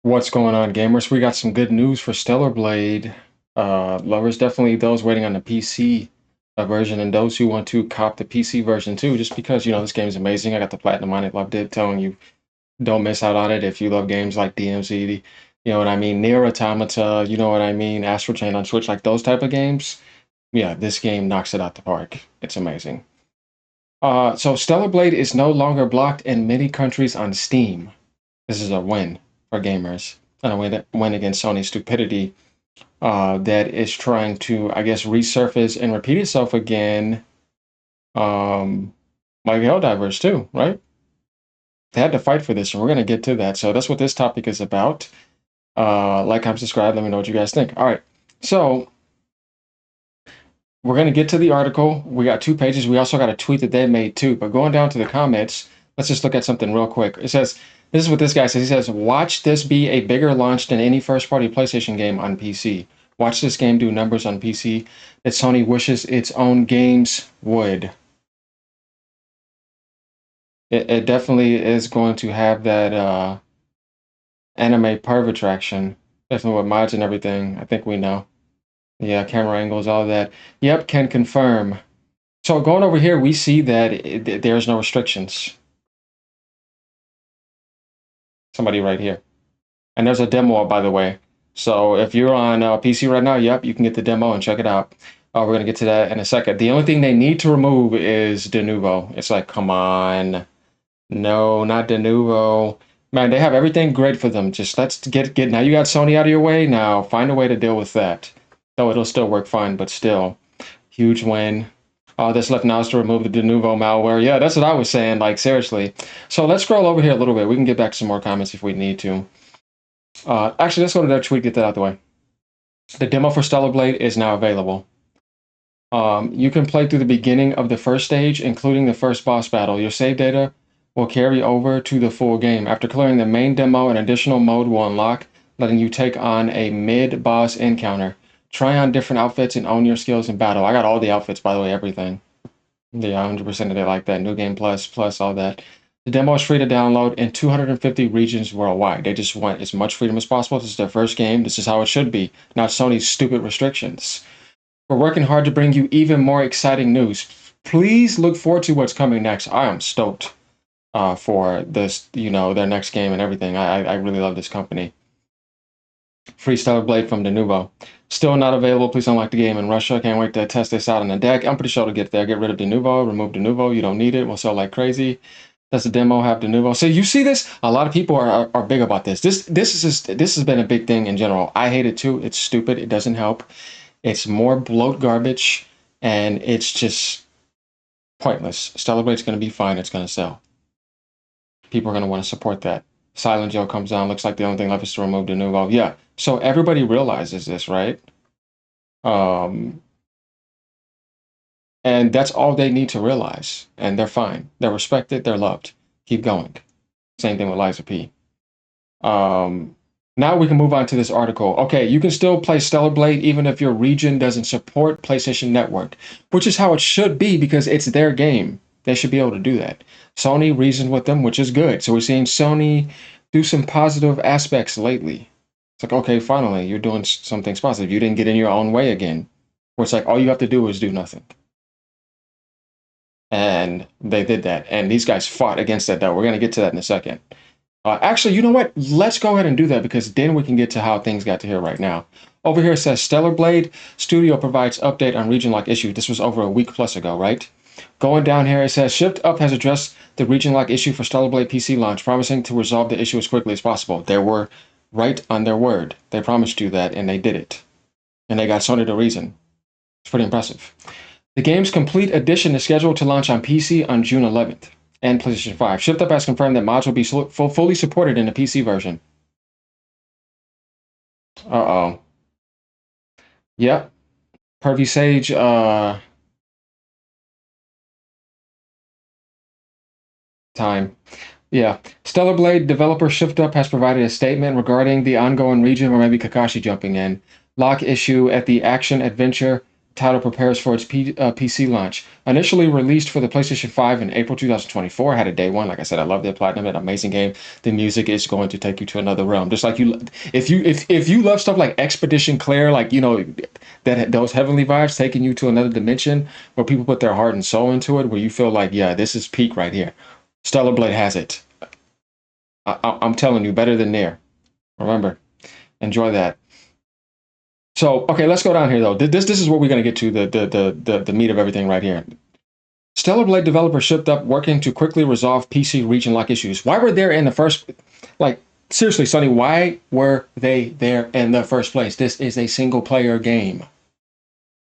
What's going on, gamers? We got some good news for Stellar Blade lovers. Definitely those waiting on the PC version, and those who want to cop the PC version too. Just because this game is amazing. I got the platinum on it, loved it. Telling you, don't miss out on it if you love games like DMZ. You know what I mean? Near Automata. You know what I mean? Astral Chain on Switch, like those type of games. Yeah, this game knocks it out the park. It's amazing. So Stellar Blade is no longer blocked in many countries on Steam. This is a win for gamers and a win against Sony's stupidity that is trying to, I guess, resurface and repeat itself again, um, like Helldivers too, right? They had to fight for this, and we're going to get to that. So that's what this topic is about. Like, comment, subscribe. Let me know what you guys think. All right. So we're going to get to the article. We got 2 pages. We also got a tweet that they made too. But going down to the comments, let's just look at something real quick. It says, this is what this guy says. He says, watch this be a bigger launch than any first-party PlayStation game on PC. Watch this game do numbers on PC that Sony wishes its own games would. It definitely is going to have that anime perv attraction. Definitely with mods and everything. I think we know. Yeah, camera angles, all that. Yep, can confirm. So going over here, we see that there's no restrictions. Somebody right here. And there's a demo, by the way. So if you're on PC right now, yep, you can get the demo and check it out. We're going to get to that in a second. The only thing they need to remove is Denuvo. It's like, come on. No, not Denuvo. Man, they have everything great for them. Just let's get now you got Sony out of your way. Now find a way to deal with that. Though it'll still work fine, but still. Huge win. All that's left now is to remove the Denuvo malware. Yeah, that's what I was saying, like seriously. So let's scroll over here a little bit. We can get back to some more comments if we need to. Actually, let's go to that tweet, get that out the way. The demo for Stellar Blade is now available. You can play through the beginning of the first stage, including the first boss battle. Your save data will carry over to the full game. After clearing the main demo, an additional mode will unlock, letting you take on a mid-boss encounter. Try on different outfits and own your skills in battle. I got all the outfits, by the way, everything. Yeah, 100% of it like that. New Game Plus, all that. The demo is free to download in 250 regions worldwide. They just want as much freedom as possible. This is their first game. This is how it should be, not Sony's stupid restrictions. We're working hard to bring you even more exciting news. Please look forward to what's coming next. I am stoked for this, their next game and everything. I really love this company. Free Stellar Blade from Denuvo. Still not available. Please unlock the game in Russia. Can't wait to test this out on the deck. I'm pretty sure to get there. Get rid of Denuvo. Remove Denuvo. You don't need it. We'll sell like crazy. Does the demo have Denuvo? So you see this? A lot of people are big about this. This has been a big thing in general. I hate it too. It's stupid. It doesn't help. It's more bloat garbage, and it's just pointless. Stellar Blade's going to be fine. It's going to sell. People are going to want to support that. Silent Joe comes down. Looks like the only thing left is to remove Denuvo. Yeah. So everybody realizes this, right? And that's all they need to realize. And they're fine. They're respected. They're loved. Keep going. Same thing with Liza P. Now we can move on to this article. Okay, you can still play Stellar Blade even if your region doesn't support PlayStation Network, which is how it should be because it's their game. They should be able to do that. Sony reasoned with them, which is good. So we're seeing Sony do some positive aspects lately. It's like, okay, finally, you're doing something positive. You didn't get in your own way again. Where it's like, all you have to do is do nothing. And they did that. And these guys fought against that, though. We're going to get to that in a second. Actually, you know what? Let's go ahead and do that because then we can get to how things got to here right now. Over here it says Stellar Blade Studio provides update on region lock issue. This was over a week plus ago, right? Going down here, it says Shift Up has addressed the region lock issue for Stellar Blade PC launch, promising to resolve the issue as quickly as possible. They were right on their word. They promised you that, and they did it. And they got Sony to reason. It's pretty impressive. The game's complete edition is scheduled to launch on PC on June 11th. And PlayStation 5. Shift Up has confirmed that mods will be fully supported in the PC version. Uh-oh. Yep. Pervy Sage, time. Yeah. Stellar Blade developer Shift Up has provided a statement regarding the ongoing region or maybe Kakashi jumping in. Lock issue at the action-adventure title prepares for its PC launch. Initially released for the PlayStation 5 in April 2024, had a day one. Like I said, I love the platinum, an amazing game. The music is going to take you to another realm. Just like if you love stuff like Expedition Claire, like that those heavenly vibes taking you to another dimension where people put their heart and soul into it, where you feel like, yeah, this is peak right here. Stellar Blade has it. I'm telling you, better than Nier. Remember, enjoy that. So, okay, let's go down here though. This is what we're gonna get to the meat of everything right here. Stellar Blade developers shipped up working to quickly resolve PC region lock issues. Why were there in the first? Like seriously, Sonny, why were they there in the first place? This is a single player game,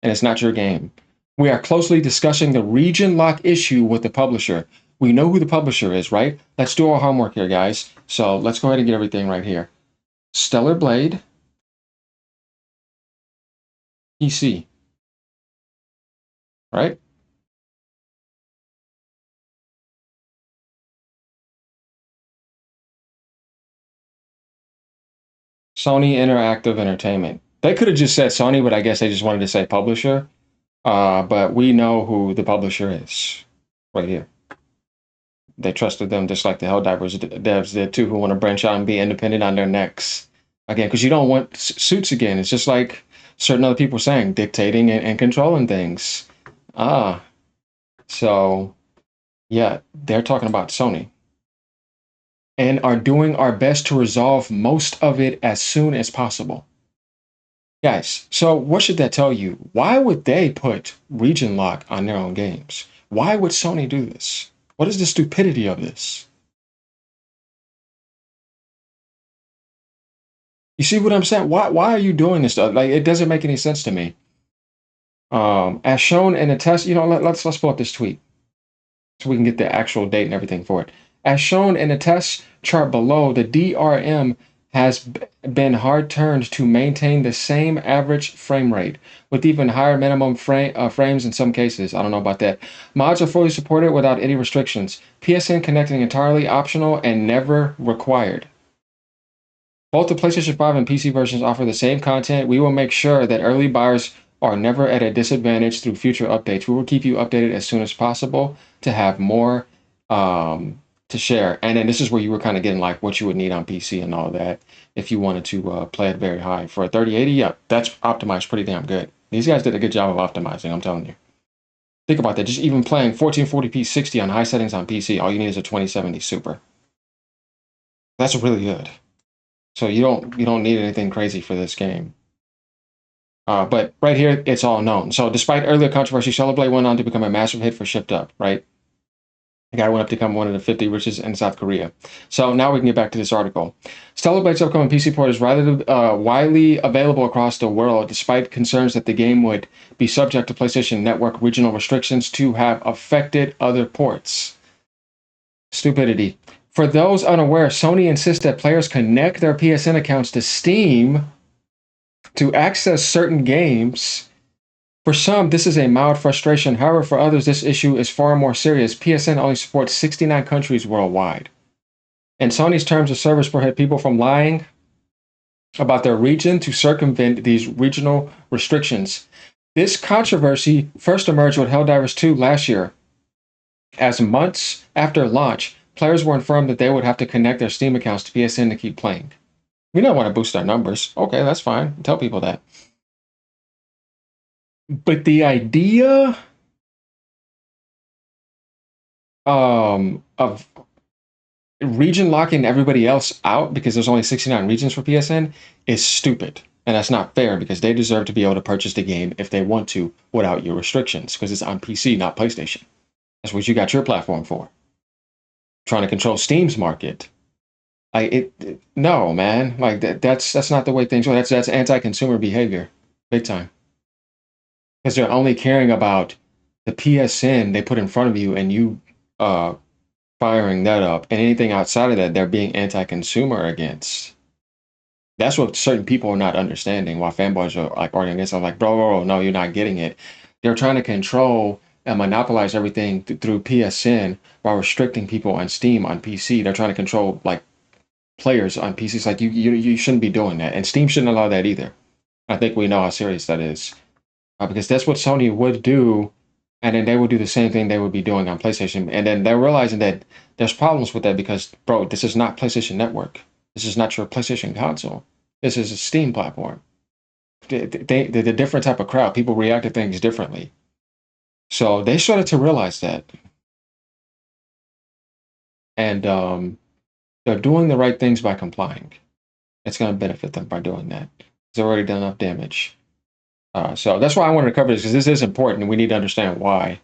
and it's not your game. We are closely discussing the region lock issue with the publisher. We know who the publisher is, right? Let's do our homework here, guys. So let's go ahead and get everything right here. Stellar Blade PC, right? Sony Interactive Entertainment. They could have just said Sony, but I guess they just wanted to say publisher. But we know who the publisher is right here. They trusted them just like the Helldivers devs did too, who want to branch out and be independent on their necks. Again, because you don't want suits again. It's just like certain other people saying, dictating and controlling things. Ah, so yeah, they're talking about Sony and are doing our best to resolve most of it as soon as possible. Guys, so what should that tell you? Why would they put region lock on their own games? Why would Sony do this? What is the stupidity of this? You see what I'm saying? Why are you doing this stuff? Like it doesn't make any sense to me. As shown in the test, let's pull up this tweet so we can get the actual date and everything for it. As shown in the test chart below, the DRM has been hard turned to maintain the same average frame rate, with even higher minimum frames in some cases. I don't know about that. Mods are fully supported without any restrictions. PSN connecting entirely optional and never required. Both the PlayStation 5 and PC versions offer the same content. We will make sure that early buyers are never at a disadvantage through future updates. We will keep you updated as soon as possible to have more to share. And then this is where you were kind of getting like what you would need on PC and all that if you wanted to play it very high. For a 3080, yeah, that's optimized pretty damn good. These guys did a good job of optimizing, I'm telling you. Think about that. Just even playing 1440p 60 on high settings on PC, all you need is a 2070 Super. That's really good. So you don't need anything crazy for this game. But right here, it's all known. So despite earlier controversy, Stellar Blade went on to become a massive hit for Shipped Up, right? The guy went up to become one of the 50 richest in South Korea. So now we can get back to this article. Stellar Blade's upcoming PC port is rather widely available across the world, despite concerns that the game would be subject to PlayStation Network regional restrictions to have affected other ports. Stupidity. For those unaware, Sony insists that players connect their PSN accounts to Steam to access certain games. For some, this is a mild frustration. However, for others, this issue is far more serious. PSN only supports 69 countries worldwide. And Sony's terms of service prohibit people from lying about their region to circumvent these regional restrictions. This controversy first emerged with Helldivers 2 last year. As months after launch, players were informed that they would have to connect their Steam accounts to PSN to keep playing. We don't want to boost our numbers. Okay, that's fine. Tell people that. But the idea of region locking everybody else out because there's only 69 regions for PSN is stupid. And that's not fair because they deserve to be able to purchase the game if they want to without your restrictions because it's on PC, not PlayStation. That's what you got your platform for. Trying to control Steam's market. No, man. Like that's not the way things work. That's anti-consumer behavior, big time. Because they're only caring about the PSN they put in front of you, and you firing that up, and anything outside of that, they're being anti-consumer against. That's what certain people are not understanding. Why fanboys are like arguing against. I'm like, bro, no, you're not getting it. They're trying to control and monopolize everything through PSN while restricting people on Steam on PC. They're trying to control like players on PCs. Like you shouldn't be doing that, and Steam shouldn't allow that either. I think we know how serious that is. because that's what Sony would do, and then they would do the same thing they would be doing on PlayStation. And then they're realizing that there's problems with that because, bro, this is not PlayStation Network. This is not your PlayStation console. This is a Steam platform. They're the different type of crowd. People react to things differently. So they started to realize that. And they're doing the right things by complying. It's going to benefit them by doing that. They've already done enough damage. So that's why I wanted to cover this, because this is important and we need to understand why.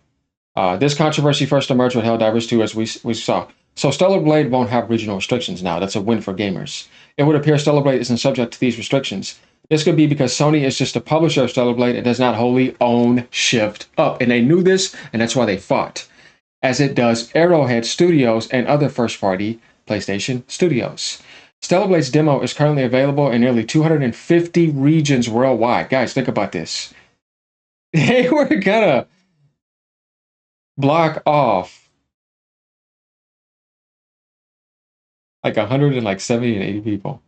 This controversy first emerged with Helldivers 2, as we saw. So Stellar Blade won't have regional restrictions now. That's a win for gamers. It would appear Stellar Blade isn't subject to these restrictions. This could be because Sony is just a publisher of Stellar Blade and does not wholly own Shift Up. And they knew this, and that's why they fought, as it does Arrowhead Studios and other first-party PlayStation studios. Stellar Blade's demo is currently available in nearly 250 regions worldwide. Guys, think about this. They were gonna block off like 170 and 80 people.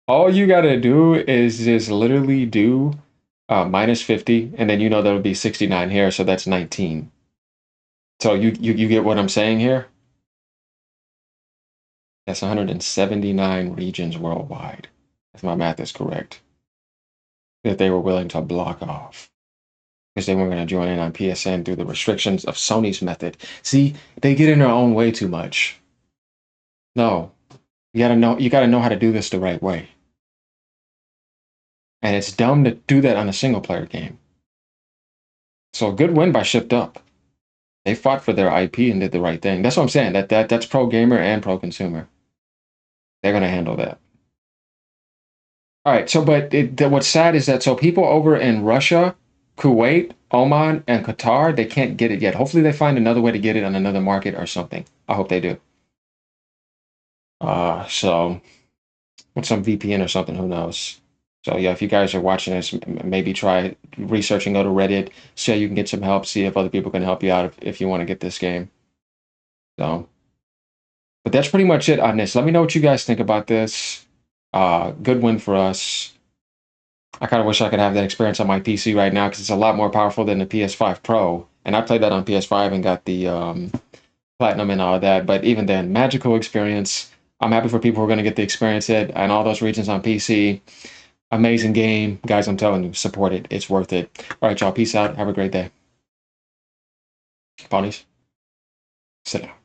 All you gotta do is just literally do minus 50, and then you know there'll be 69 here, so that's 19. So you get what I'm saying here? That's 179 regions worldwide, if my math is correct, that they were willing to block off because they weren't going to join in on PSN through the restrictions of Sony's method. See, they get in their own way too much. No, you gotta know how to do this the right way. And it's dumb to do that on a single player game. So a good win by Shift Up. They fought for their IP and did the right thing. That's what I'm saying. That's pro gamer and pro consumer. They're gonna handle that. All right. So, but what's sad is that people over in Russia, Kuwait, Oman, and Qatar, they can't get it yet. Hopefully, they find another way to get it on another market or something. I hope they do. So with some VPN or something, who knows? So yeah, if you guys are watching this, maybe try researching, go to Reddit, see how you can get some help, see if other people can help you out if you want to get this game. So, but that's pretty much it on this. Let me know what you guys think about this. Good win for us. I kind of wish I could have that experience on my PC right now because it's a lot more powerful than the PS5 Pro. And I played that on PS5 and got the Platinum and all of that. But even then, magical experience. I'm happy for people who are going to get to experience it and all those regions on PC. Amazing game. Guys, I'm telling you, support it. It's worth it. All right, y'all. Peace out. Have a great day. Ponies. Sit down.